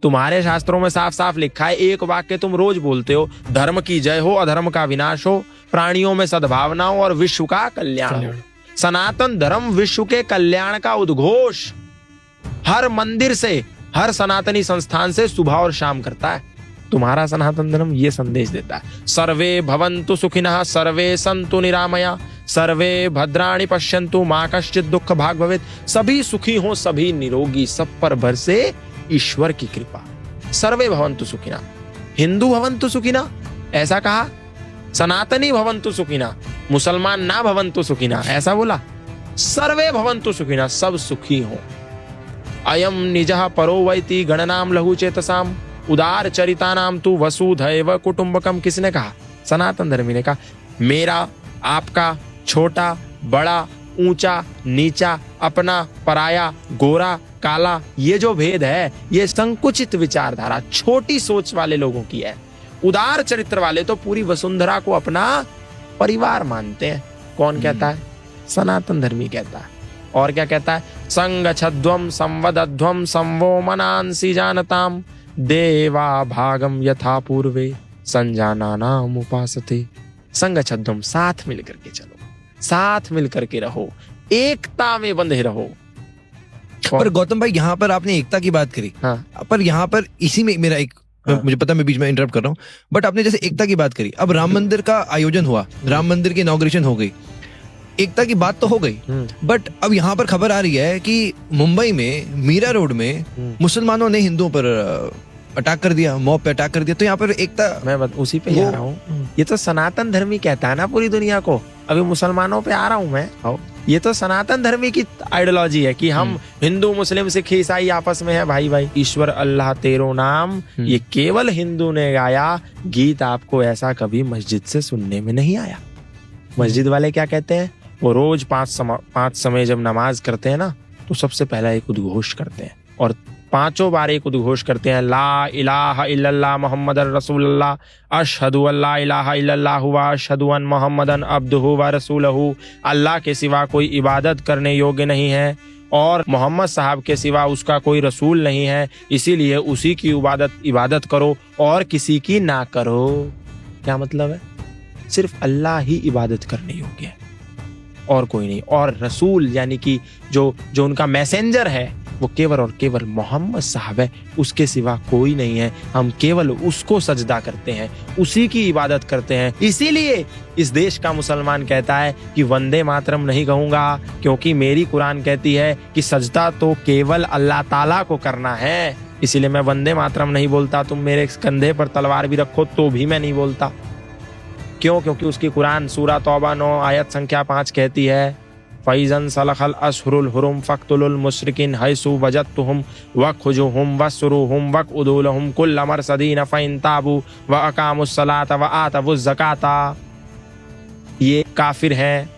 तुम्हारे शास्त्रों में साफ साफ लिखा है, एक वाक्य तुम रोज बोलते हो, धर्म की जय हो, अधर्म का विनाश हो, प्राणियों में सद्भावना हो और विश्व का कल्याण हो। सनातन धर्म विश्व के कल्याण का उद्घोष हर मंदिर से, हर सनातनी संस्थान से सुबह और शाम करता है। तुम्हारा सनातन धर्म ये संदेश देता है, सर्वे भवन्तु सुखिनः, सर्वे सन्तु निरामया, सर्वे भद्राणि पश्यन्तु, मा कश्चित् दुःख भाग् भवेत्। सभी सुखी हो, सभी निरोगी, सब पर बरसे ईश्वर की कृपा। सर्वे भवन्तु सुखिनः, हिंदू भवन्तु सुखिनः ऐसा कहा, सनातनी भवन्तु सुखिनः, मुसलमान ना भवन्तु सुखिनः ऐसा बोला, सर्वे भवन्तु सुखिनः, सब सुखी हो। अयम निजः परो वैति गणनाम लघु चेतसाम, उदार चरितानाम तु वसुधैव कुटुंबकम। किसने कहा? सनातन धर्मी ने कहा। मेरा, आपका, छोटा, बड़ा, ऊंचा, नीचा, अपना, पराया, गोरा, काला, ये जो भेद है ये संकुचित विचारधारा, छोटी सोच वाले लोगों की है। उदार चरित्र वाले तो पूरी वसुंधरा को अपना परिवार मानते हैं। कौन कहता है? सनातन धर्मी कहता है। और क्या कहता है? संगच्छध्वम संवदध्वम संवो मनांसि जानताम, देवा भागम यथा पूर्वे संजानानाम उपासते। संगच्छध्वम, साथ मिलकर के चलो, साथ मिलकर के रहो, एकता में बंधे रहो। पर गौतम भाई, यहाँ पर आपने एकता की बात करी। हाँ। पर यहाँ पर इसी में मेरा एक, मुझे पता मैं बीच में इंटरप्ट कर रहा हूँ, बट आपने जैसे एकता की बात करी, अब राम मंदिर का आयोजन हुआ, राम मंदिर की इनॉग्रेशन हो गई, एकता की बात तो हो गई, बट अब यहाँ पर खबर आ रही है कि मुंबई में मीरा रोड में मुसलमानों ने हिंदुओं पर अटैक कर दिया, मॉब पे अटैक कर दिया। तो यहाँ पर एकता, मैं उसी पे आ रहा हूँ। ये तो सनातन धर्मी कहता है ना पूरी दुनिया को, अभी मुसलमानों पे आ रहा हूँ मैं। ये तो सनातन धर्मी की आइडियोलॉजी है कि हम हिंदू, मुस्लिम, सिख, ईसाई आपस में है भाई भाई। ईश्वर अल्लाह तेरो नाम, ये केवल हिंदू ने गाया गीत, आपको ऐसा कभी मस्जिद से सुनने में नहीं आया। मस्जिद वाले क्या कहते हैं? वो रोज पांच समय जब नमाज करते हैं ना, तो सबसे पहला एक उद्घोष करते हैं और पांचों बार एक उद्घोष करते हैं, ला इलाहा इल्लल्लाह मुहम्मदुर रसूलुल्लाह, अशहदु अल्ला इलाहा इल्लल्लाह व अशहदु अन मुहम्मदन अब्दुहु व रसूलहु। अल्लाह के सिवा कोई इबादत करने योग्य नहीं है और मोहम्मद साहब के सिवा उसका कोई रसूल नहीं है, इसीलिए उसी की इबादत करो और किसी की ना करो। क्या मतलब है? सिर्फ अल्लाह ही इबादत करने योग्य है और कोई नहीं। और रसूल यानी कि जो उनका मैसेंजर है वो केवल और केवल मोहम्मद साहब है, उसके सिवा कोई नहीं है। हम केवल उसको सजदा करते हैं, उसी की इबादत करते हैं। इसीलिए इस देश का मुसलमान कहता है कि वंदे मातरम नहीं कहूंगा, क्योंकि मेरी कुरान कहती है कि सजदा तो केवल अल्लाह ताला को करना है। इसीलिए मैं वंदे मातरम नहीं बोलता। तुम मेरे कंधे पर तलवार भी रखो तो भी मैं नहीं बोलता। क्यों? क्योंकि उसकी कुरान सूरा तौबा 9 आयत संख्या 5 कहती है, फैज़न सलखल अशहुरुल हुरुम फक्तुलुल मुशरिकीन हैसु वजदतुहुम वखुजुहुम वसरुहुम वक़उदुलहुम कुल्ल मरसदीन फ़इन ताबू व अक़ामुस सलात व आतवुज़ ज़काता। ये काफिर हैं,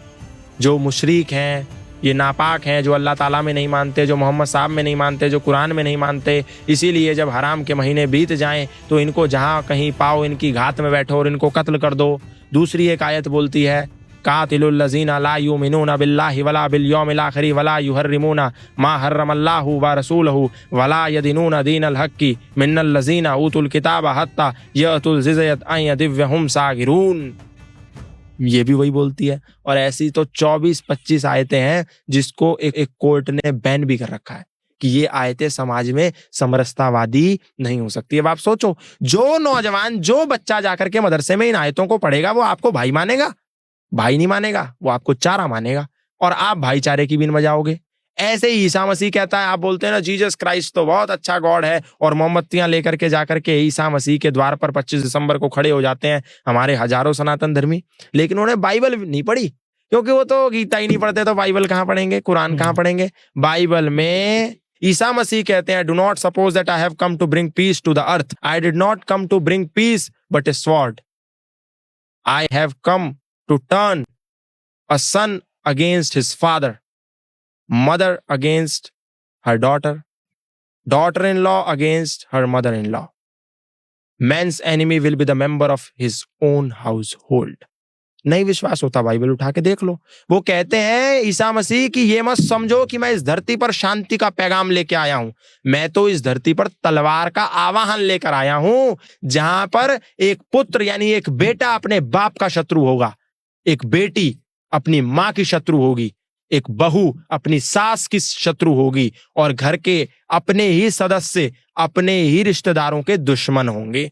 जो मुशरिक हैं, ये नापाक हैं, जो अल्लाह ताला में नहीं मानते, जो मोहम्मद साहब में नहीं मानते, जो कुरान में नहीं मानते। इसीलिए जब हराम के महीने बीत जाएं तो इनको जहाँ कहीं पाओ इनकी घात में बैठो और इनको कत्ल कर दो। दूसरी एक आयत बोलती है, कातिलुल लज़ीना ला युमिनूना बिल्लाहि वला बिल यौमिल आखिरि वला युहर्रिमूना मा हर्रमल्लाहु व रसूलहु वला यदीनूना दीनल हक्की मिनल लज़ीना ऊतुल किताबा हत्ता यअतुल ज़िज़यत अन यदिव्यहुम सागिरून। ये भी वही बोलती है। और ऐसी तो 24-25 आयतें हैं जिसको एक कोर्ट ने बैन भी कर रखा है कि ये आयतें समाज में समरसतावादी नहीं हो सकती। अब आप सोचो, जो नौजवान, जो बच्चा जाकर के मदरसे में इन आयतों को पढ़ेगा वो आपको भाई मानेगा? भाई नहीं मानेगा, वो आपको चारा मानेगा और आप भाईचारे की बिन बजाओगे। ऐसे ही ईसा मसीह कहता है, आप बोलते हैं ना जीसस क्राइस्ट तो बहुत अच्छा गॉड है, और मोमबत्तियां लेकर के जाकर के ईसा मसीह के द्वार पर 25 दिसंबर को खड़े हो जाते हैं हमारे हजारों सनातन धर्मी। लेकिन उन्होंने बाइबल नहीं पढ़ी, क्योंकि वो तो गीता ही नहीं पढ़ते, तो बाइबल कहाँ पढ़ेंगे, कुरान कहाँ पढ़ेंगे। बाइबल में ईसा मसीह कहते हैं, do not suppose that I have come to bring peace to the earth, I did not come to bring peace but a sword, I have come to turn a son against his father, mother against her daughter, daughter-in-law against her mother-in-law. Man's enemy will be the member of his own household. नहीं विश्वास होता Bible उठा के देख लो। वो कहते हैं ईसा मसीह कि ये मत समझो कि मैं इस धरती पर शांति का पैगाम लेके आया हूं, मैं तो इस धरती पर तलवार का आवाहन लेकर आया हूं, जहां पर एक पुत्र यानी एक बेटा अपने बाप का शत्रु होगा, एक बेटी अपनी मां की शत्रु होगी, एक बहू अपनी सास की शत्रु होगी, और घर के अपने ही सदस्य अपने ही रिश्तेदारों के दुश्मन होंगे।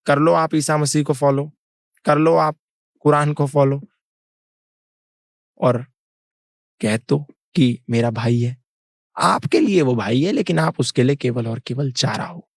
कर लो आप ईसा मसीह को फॉलो, कर लो आप कुरान को फॉलो, और कह दो कि मेरा भाई है। आपके लिए वो भाई है, लेकिन आप उसके लिए केवल और केवल चारा हो।